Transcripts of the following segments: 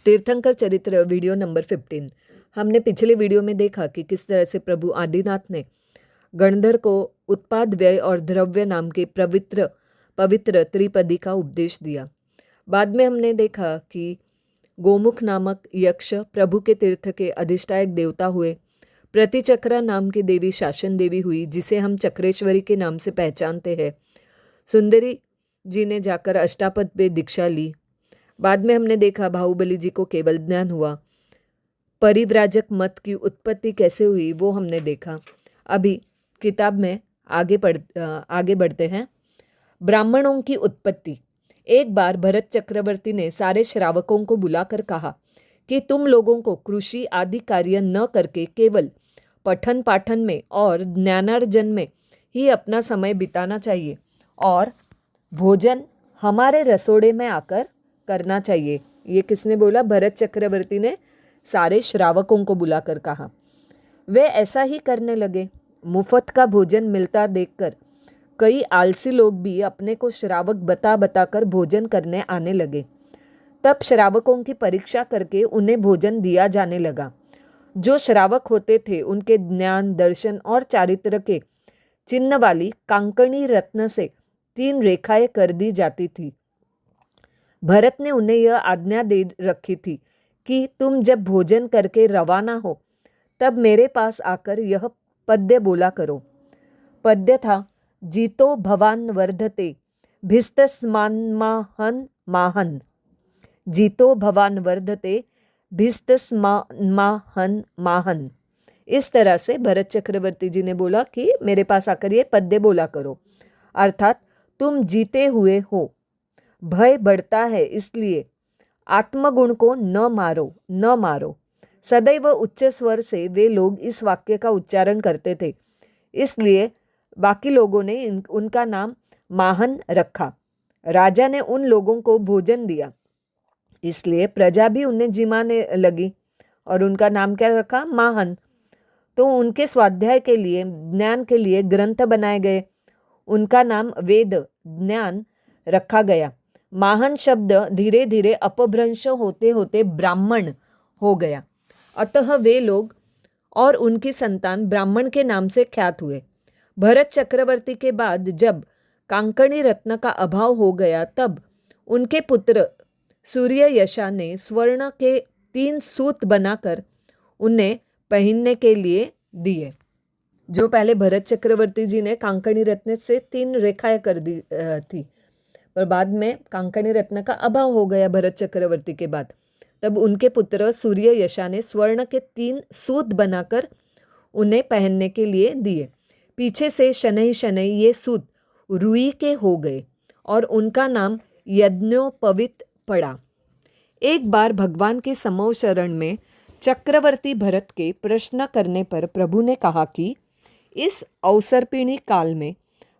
तीर्थंकर चरित्र video number 15। हमने पिछले वीडियो में देखा कि किस तरह से प्रभु आदिनाथ ने गणधर को उत्पाद व्यय और द्रव्य नाम के पवित्र त्रिपदी का उपदेश दिया। बाद में हमने देखा कि गोमुख नामक यक्ष प्रभु के तीर्थ के अधिष्ठायक देवता हुए। प्रतिचक्रा नाम की देवी शासन देवी हुई, जिसे हम चक्रेश्वरी के नाम से पहचानते हैं। सुंदरी जी ने जाकर अष्टापद पे दीक्षा ली। बाद में हमने देखा बाहुबली जी को केवल ज्ञान हुआ। परिव्राजक मत की उत्पत्ति कैसे हुई वो हमने देखा। अभी किताब में आगे बढ़ते हैं। ब्राह्मणों की उत्पत्ति। एक बार भरत चक्रवर्ती ने सारे श्रावकों को बुलाकर कहा कि तुम लोगों को कृषि आदि कार्य न करके केवल पठन पाठन में और ज्ञानार्जन में ही अपना समय बिताना चाहिए और भोजन हमारे रसोड़े में आकर करना चाहिए। ये किसने बोला? भरत चक्रवर्ती ने सारे श्रावकों को बुलाकर कहा। वे ऐसा ही करने लगे। मुफ्त का भोजन मिलता देखकर कई आलसी लोग भी अपने को श्रावक बता कर भोजन करने आने लगे। तब श्रावकों की परीक्षा करके उन्हें भोजन दिया जाने लगा। जो श्रावक होते थे उनके ज्ञान, दर्शन और चारित्र के चिन्ह वाली कांकणी रत्न से 3 रेखाएं कर दी जाती थी। भरत ने उन्हें यह आज्ञा दे रखी थी कि तुम जब भोजन करके रवाना हो तब मेरे पास आकर यह पद्य बोला करो। पद्य था, जीतो भवान वर्धते भिस्तस्मान्माहन माहन। जीतो भवान वर्धते भिस्तस्मान्माहन माहन। इस तरह से भरत चक्रवर्ती जी ने बोला कि मेरे पास आकर ये पद्य बोला करो, अर्थात तुम जीते हुए हो। भय बढ़ता है, इसलिए आत्मगुण को न मारो। सदैव उच्च स्वर से वे लोग इस वाक्य का उच्चारण करते थे, इसलिए बाकी लोगों ने उनका नाम माहन रखा। राजा ने उन लोगों को भोजन दिया, इसलिए प्रजा भी उन्हें जिमाने लगी और उनका नाम क्या रखा? माहन। तो उनके स्वाध्याय के लिए, ज्ञान के लिए ग्रंथ बनाए गए। उनका नाम वेद ज्ञान रखा गया। माहन शब्द धीरे धीरे अपभ्रंश होते होते ब्राह्मण हो गया। अतः वे लोग और उनकी संतान ब्राह्मण के नाम से ख्यात हुए। भरत चक्रवर्ती के बाद जब कांकणी रत्न का अभाव हो गया तब उनके पुत्र सूर्ययशा ने स्वर्ण के 3 सूत बनाकर उन्हें पहनने के लिए दिए। जो पहले भरत चक्रवर्ती जी ने कांकणी रत्न से 3 रेखाएं कर दी थी, पर बाद में कांकणी रत्न का अभाव हो गया भरत चक्रवर्ती के बाद। तब उनके पुत्र सूर्ययशा ने स्वर्ण के 3 सूत बनाकर उन्हें पहनने के लिए दिए। पीछे से शनैः ये सूत रुई के हो गए और उनका नाम यज्ञोपवीत पड़ा। एक बार भगवान के समूह शरण में चक्रवर्ती भरत के प्रश्न करने पर प्रभु ने कहा कि इस अवसर्पिणी काल में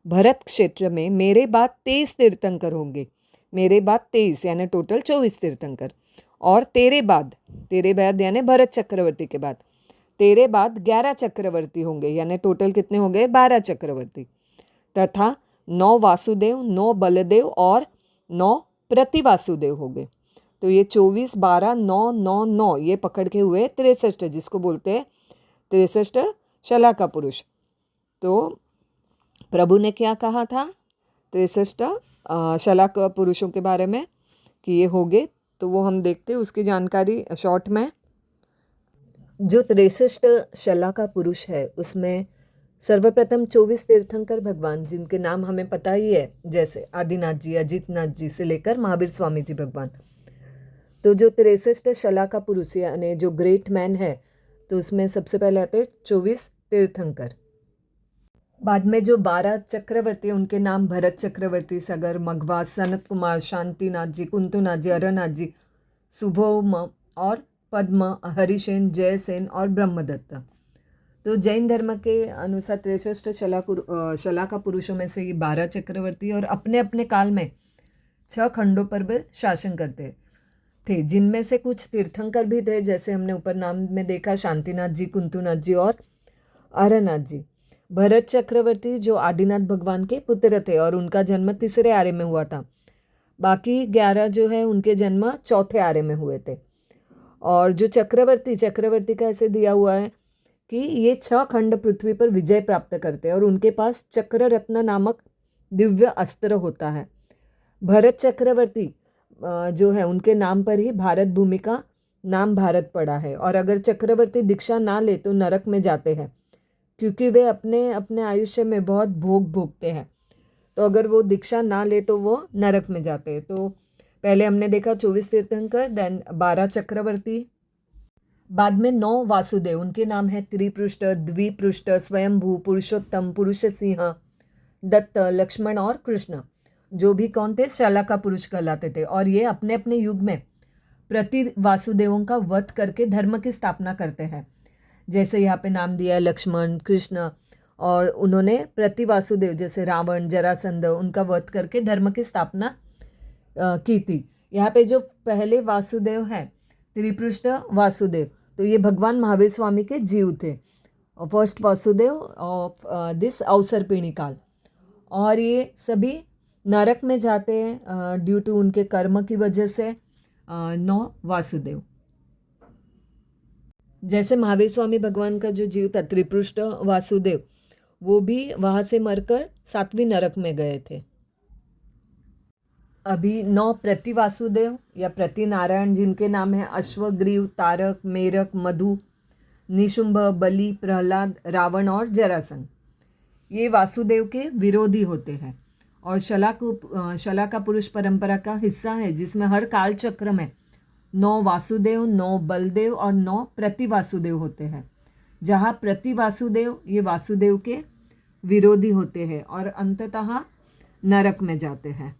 भरत क्षेत्र में मेरे बाद 23 तीर्थंकर होंगे। मेरे बाद 23 यानी टोटल 24 तीर्थंकर, और तेरे बाद यानी भरत चक्रवर्ती के बाद तेरे बाद 11 चक्रवर्ती होंगे, यानी टोटल कितने हो गए? 12 चक्रवर्ती, तथा 9 वासुदेव, 9 बलदेव और 9 प्रतिवासुदेव हो गए। तो ये 24, 12, 9, 9, 9 ये पकड़ के हुए 63, जिसको बोलते हैं 63 शलाका पुरुष। तो प्रभु ने क्या कहा था 63 शलाका पुरुषों के बारे में कि ये हो गए, तो वो हम देखते हैं उसकी जानकारी शॉर्ट में। जो 63 शलाका पुरुष है उसमें सर्वप्रथम 24 तीर्थंकर भगवान, जिनके नाम हमें पता ही है, जैसे आदिनाथ जी, अजितनाथ जी से लेकर महावीर स्वामी जी भगवान। तो जो 63 शलाका पुरुष यानी जो ग्रेट मैन है, तो उसमें सबसे पहले आते हैं 24 तीर्थंकर। बाद में जो 12 चक्रवर्ती उनके नाम भरत चक्रवर्ती, सगर, मघवा, सनत कुमार, शांतिनाथ जी, कुंतुनाथ जी, अरनाथ जी, सुभौम और पद्म, हरिसेन, जयसेन और ब्रह्मदत्त। तो जैन धर्म के अनुसार 63 शलाका पुरुषों में से ये 12 चक्रवर्ती और अपने अपने काल में 6 खंडों पर भी शासन करते थे, जिनमें से कुछ तीर्थंकर भी थे, जैसे हमने ऊपर नाम में देखा शांतिनाथ जी, कुंतुनाथ जी और अरनाथ जी। भरत चक्रवर्ती जो आदिनाथ भगवान के पुत्र थे और उनका जन्म 3रे आरे में हुआ था। बाकी 11 जो है उनके जन्म 4थे आरे में हुए थे। और जो चक्रवर्ती का ऐसे दिया हुआ है कि ये 6 खंड पृथ्वी पर विजय प्राप्त करते हैं और उनके पास चक्र रत्न नामक दिव्य अस्त्र होता है। भरत चक्रवर्ती जो है उनके नाम पर ही भारत भूमि का नाम भारत पड़ा है। और अगर चक्रवर्ती दीक्षा ना ले तो नरक में जाते हैं, क्योंकि वे अपने अपने आयुष्य में बहुत भोग भोगते हैं। तो अगर वो दीक्षा ना ले तो वो नरक में जाते हैं। तो पहले हमने देखा 24 तीर्थंकर, देन 12 चक्रवर्ती, बाद में 9 वासुदेव। उनके नाम है त्रिपृष्ठ, द्विपृष्ठ, स्वयंभू, पुरुषोत्तम, पुरुष सिंह, दत्त, लक्ष्मण और कृष्ण, जो भी कौन थे, शलाका पुरुष कहलाते थे। और ये अपने अपने युग में प्रति वासुदेवों का वध करके धर्म की स्थापना करते हैं। जैसे यहाँ पे नाम दिया है लक्ष्मण, कृष्ण, और उन्होंने प्रति वासुदेव जैसे रावण, जरासंध, उनका वध करके धर्म की स्थापना की थी। यहाँ पे जो पहले वासुदेव हैं, त्रिपृष्ठ वासुदेव, तो ये भगवान महावीर स्वामी के जीव थे, फर्स्ट वासुदेव ऑफ दिस अवसर्पिणी काल। और ये सभी नरक में जाते हैं ड्यू टू उनके कर्म की वजह से। 9 वासुदेव, जैसे महावीर स्वामी भगवान का जो जीव था त्रिपृष्ठ वासुदेव, वो भी वहाँ से मरकर 7वीं नरक में गए थे। अभी 9 प्रति वासुदेव या प्रति नारायण, जिनके नाम है अश्वग्रीव, तारक, मेरक, मधु, निशुंभ, बलि, प्रहलाद, रावण और जरासंध, ये वासुदेव के विरोधी होते हैं और शलाका पुरुष परंपरा का हिस्सा है, जिसमें हर काल चक्र में 9 वासुदेव, 9 बलदेव और 9 प्रति वासुदेव होते हैं, जहाँ प्रति वासुदेव ये वासुदेव के विरोधी होते हैं और अंततः नरक में जाते हैं।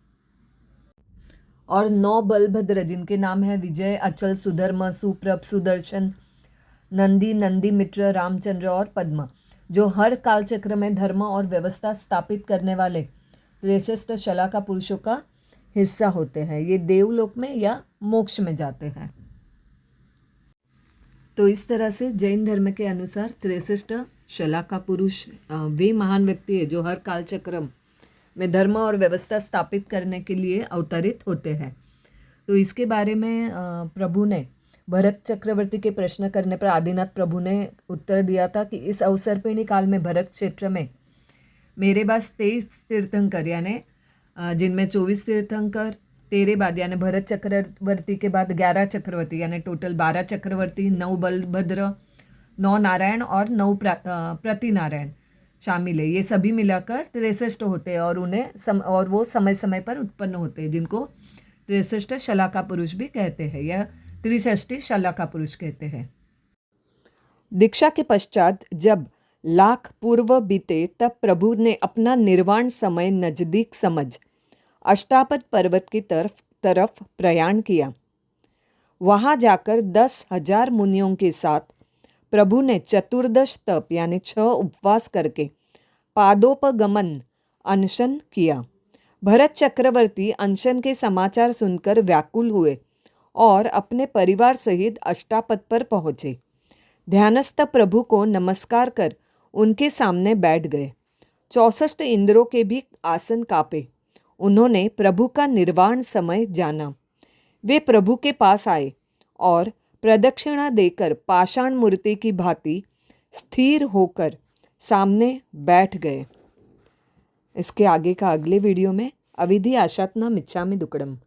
और 9 बलभद्र, जिनके नाम है विजय, अचल, सुधर्म, सुप्रभ, सुदर्शन, नंदी, नंदी मित्र, रामचंद्र और पद्म, जो हर काल चक्र में धर्म और व्यवस्था स्थापित करने वाले श्रेष्ठ शलाका पुरुषों का हिस्सा होते हैं। ये देवलोक में या मोक्ष में जाते हैं। तो इस तरह से जैन धर्म के अनुसार 63 शलाका पुरुष वे महान व्यक्ति है जो हर काल चक्र में धर्म और व्यवस्था स्थापित करने के लिए अवतरित होते हैं। तो इसके बारे में प्रभु ने भरत चक्रवर्ती के प्रश्न करने पर आदिनाथ प्रभु ने उत्तर दिया था कि इस अवसर्पिणी काल में भरत क्षेत्र में मेरे पास 23 तीर्थंकर, यानी जिनमें 24 तीर्थंकर, तेरे बाद यानी भरत चक्रवर्ती के बाद 11 चक्रवर्ती, यानी टोटल 12 चक्रवर्ती, 9 बलभद्र, 9 नारायण और 9 प्रति नारायण शामिल है। ये सभी मिलाकर 63 होते हैं और उन्हें और वो समय समय पर उत्पन्न होते हैं, जिनको 63 शलाका पुरुष भी कहते हैं या 63 शलाका पुरुष कहते हैं। दीक्षा के पश्चात जब लाख पूर्व बीते तब प्रभु ने अपना निर्वाण समय नजदीक समझ अष्टापद पर्वत की तरफ प्रयाण किया। वहाँ जाकर 10,000 मुनियों के साथ प्रभु ने चतुर्दश तप यानी 6 उपवास करके पादोपगमन अनशन किया। भरत चक्रवर्ती अनशन के समाचार सुनकर व्याकुल हुए और अपने परिवार सहित अष्टापद पर पहुँचे। ध्यानस्थ प्रभु को नमस्कार कर उनके सामने बैठ गए। 64 इंद्रों के भी आसन कांपे। उन्होंने प्रभु का निर्वाण समय जाना। वे प्रभु के पास आए और प्रदक्षिणा देकर पाषाण मूर्ति की भांति स्थिर होकर सामने बैठ गए। इसके आगे का अगले वीडियो में अविधि आशातना मिच्छामि दुक्कडम।